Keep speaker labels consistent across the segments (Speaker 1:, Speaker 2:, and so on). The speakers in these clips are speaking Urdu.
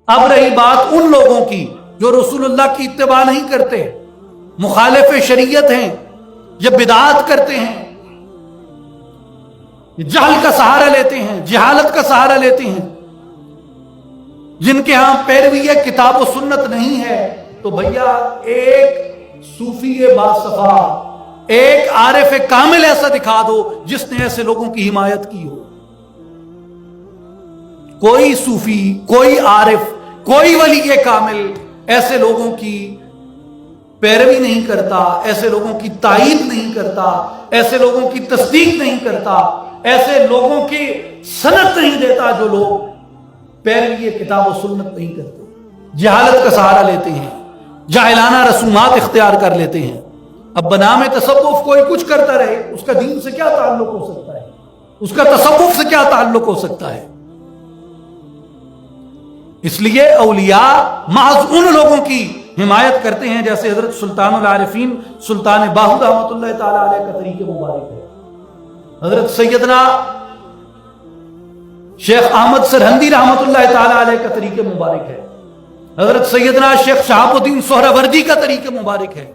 Speaker 1: اب رہی بات ان لوگوں کی جو رسول اللہ کی اتباع نہیں کرتے، مخالف شریعت ہیں، یہ بدعات کرتے ہیں، جہل کا سہارا لیتے ہیں، جہالت کا سہارا لیتے ہیں، جن کے ہاں پیروی کتاب و سنت نہیں ہے، تو بھیا ایک صوفی باصفا، ایک عارف کامل ایسا دکھا دو جس نے ایسے لوگوں کی حمایت کی ہو۔ کوئی صوفی، کوئی عارف، کوئی ولی کامل ایسے لوگوں کی پیروی نہیں کرتا، ایسے لوگوں کی تائید نہیں کرتا، ایسے لوگوں کی تصدیق نہیں کرتا، ایسے لوگوں کی سند نہیں دیتا جو لوگ پیروی کتاب و سنت نہیں کرتے، جہالت کا سہارا لیتے ہیں، جاہلانہ رسومات اختیار کر لیتے ہیں۔ اب بنام تصوف کوئی کچھ کرتا رہے، اس کا دین سے کیا تعلق ہو سکتا ہے؟ اس کا تصوف سے کیا تعلق ہو سکتا ہے؟ اس لیے اولیاء محض ان لوگوں کی حمایت کرتے ہیں جیسے حضرت سلطان العارفین سلطان باہو رحمۃ اللہ تعالی علیہ کا طریقہ مبارک ہے، حضرت سیدنا شیخ احمد سرہندی رحمۃ اللہ تعالی علیہ کا طریقہ مبارک ہے، حضرت سیدنا شیخ شہاب الدین سہروردی کا طریقہ مبارک ہے،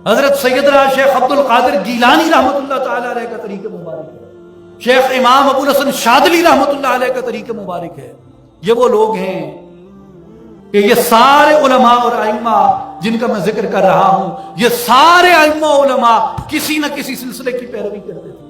Speaker 1: حضرت سیدنا شیخ عبد القادر گیلانی رحمۃ اللہ تعالی علیہ کا طریقہ مبارک ہے، شیخ امام ابو الحسن شاذلی رحمۃ اللہ علیہ کا طریقہ مبارک ہے۔ یہ وہ لوگ ہیں کہ یہ سارے علماء اور ائمہ جن کا میں ذکر کر رہا ہوں، یہ سارے ائمہ علماء کسی نہ کسی سلسلے کی پیروی کرتے تھے۔